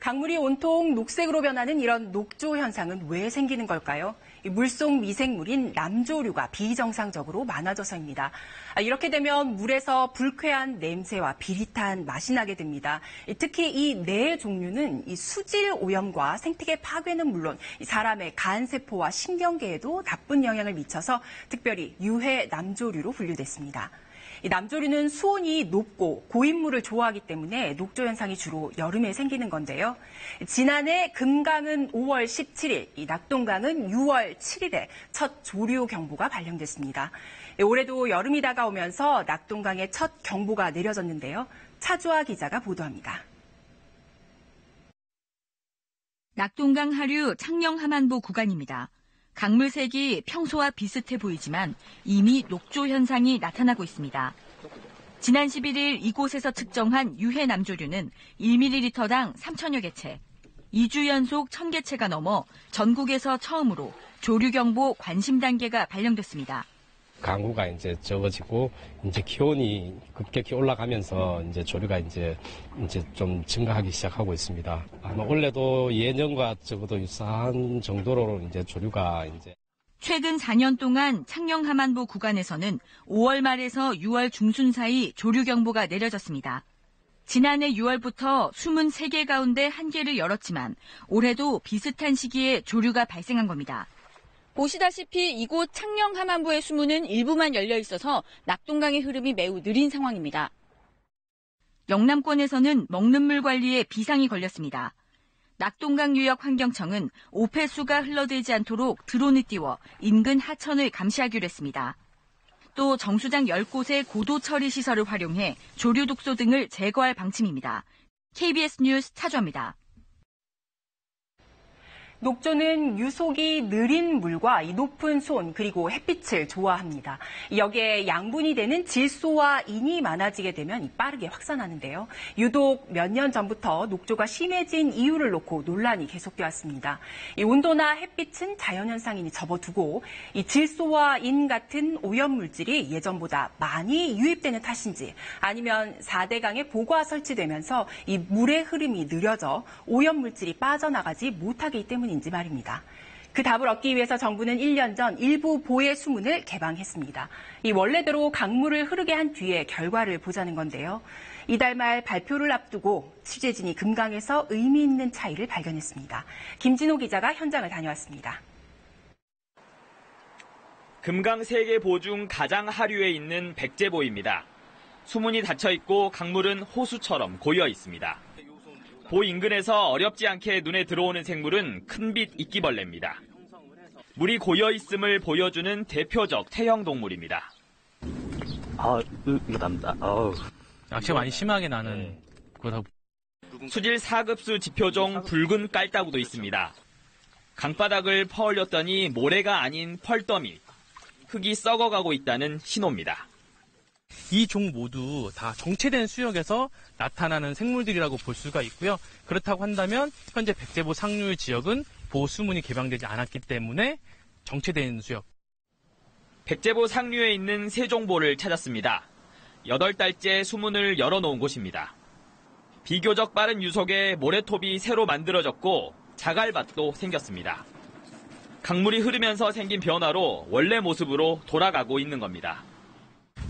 강물이 온통 녹색으로 변하는 이런 녹조 현상은 왜 생기는 걸까요? 물속 미생물인 남조류가 비정상적으로 많아져서입니다. 이렇게 되면 물에서 불쾌한 냄새와 비릿한 맛이 나게 됩니다. 특히 이 네 종류는 수질 오염과 생태계 파괴는 물론 사람의 간 세포와 신경계에도 나쁜 영향을 미쳐서 특별히 유해 남조류로 분류됐습니다. 이 남조류는 수온이 높고 고인물을 좋아하기 때문에 녹조 현상이 주로 여름에 생기는 건데요. 지난해 금강은 5월 17일, 이 낙동강은 6월 7일에 첫 조류 경보가 발령됐습니다. 올해도 여름이 다가오면서 낙동강에 첫 경보가 내려졌는데요. 차주아 기자가 보도합니다. 낙동강 하류 창녕 하만보 구간입니다. 강물색이 평소와 비슷해 보이지만 이미 녹조 현상이 나타나고 있습니다. 지난 11일 이곳에서 측정한 유해 남조류는 1ml당 3천여 개체, 2주 연속 1,000개체가 넘어 전국에서 처음으로 조류경보 관심 단계가 발령됐습니다. 강우가 이제 적어지고 이제 기온이 급격히 올라가면서 이제 조류가 이제 좀 증가하기 시작하고 있습니다. 아마 원래도 예년과 적어도 유사한 정도로 이제 조류가 이제 최근 4년 동안 창녕 하만보 구간에서는 5월 말에서 6월 중순 사이 조류 경보가 내려졌습니다. 지난해 6월부터 숨은 3개 가운데 1개를 열었지만 올해도 비슷한 시기에 조류가 발생한 겁니다. 보시다시피 이곳 창녕 하만보의 수문은 일부만 열려 있어서 낙동강의 흐름이 매우 느린 상황입니다. 영남권에서는 먹는 물 관리에 비상이 걸렸습니다. 낙동강 유역 환경청은 오폐수가 흘러들지 않도록 드론을 띄워 인근 하천을 감시하기로 했습니다. 또 정수장 10곳의 고도 처리 시설을 활용해 조류 독소 등을 제거할 방침입니다. KBS 뉴스 차주아입니다. 녹조는 유속이 느린 물과 이 높은 수온 그리고 햇빛을 좋아합니다. 여기에 양분이 되는 질소와 인이 많아지게 되면 빠르게 확산하는데요. 유독 몇 년 전부터 녹조가 심해진 이유를 놓고 논란이 계속되었습니다. 이 온도나 햇빛은 자연현상이니 접어두고 이 질소와 인 같은 오염물질이 예전보다 많이 유입되는 탓인지 아니면 4대강에 보고가 설치되면서 이 물의 흐름이 느려져 오염물질이 빠져나가지 못하기 때문입니다. 인지 말입니다. 그 답을 얻기 위해서 정부는 1년 전 일부 보혜 수문을 개방했습니다. 이 원래대로 강물을 흐르게 한 뒤에 결과를 보자는 건데요. 이달 말 발표를 앞두고 취재진이 금강에서 의미 있는 차이를 발견했습니다. 김진호 기자가 현장을 다녀왔습니다. 금강 3개 보 중 가장 하류에 있는 백제보입니다. 수문이 닫혀 있고 강물은 호수처럼 고여 있습니다. 보 인근에서 어렵지 않게 눈에 들어오는 생물은 큰빛 이끼벌레입니다. 물이 고여 있음을 보여주는 대표적 태형 동물입니다. 이거 납니다. 악취가 많이 심하게 나는 거다. 수질 4급수 지표종 붉은 깔따구도 있습니다. 강바닥을 퍼올렸더니 모래가 아닌 펄더미, 흙이 썩어가고 있다는 신호입니다. 이 종 모두 다 정체된 수역에서 나타나는 생물들이라고 볼 수가 있고요. 그렇다고 한다면 현재 백제보 상류 지역은 보호 수문이 개방되지 않았기 때문에 정체된 수역. 백제보 상류에 있는 세종보를 찾았습니다. 8달째 수문을 열어놓은 곳입니다. 비교적 빠른 유속에 모래톱이 새로 만들어졌고 자갈밭도 생겼습니다. 강물이 흐르면서 생긴 변화로 원래 모습으로 돌아가고 있는 겁니다.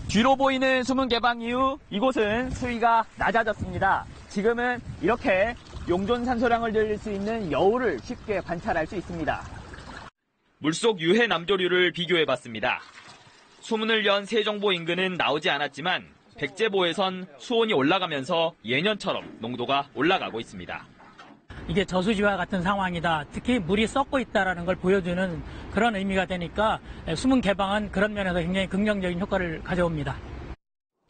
뒤로 보이는 수문 개방 이후 이곳은 수위가 낮아졌습니다. 지금은 이렇게 용존 산소량을 들릴 수 있는 여우를 쉽게 관찰할 수 있습니다. 물속 유해 남조류를 비교해봤습니다. 수문을 연 세종보 인근은 나오지 않았지만 백제보에선 수온이 올라가면서 예년처럼 농도가 올라가고 있습니다. 이게 저수지와 같은 상황이다. 특히 물이 썩고 있다는 걸 보여주는 그런 의미가 되니까 수문 개방은 그런 면에서 굉장히 긍정적인 효과를 가져옵니다.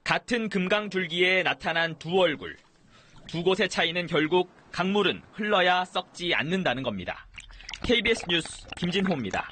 같은 금강 줄기에 나타난 두 얼굴. 두 곳의 차이는 결국 강물은 흘러야 썩지 않는다는 겁니다. KBS 뉴스 김진호입니다.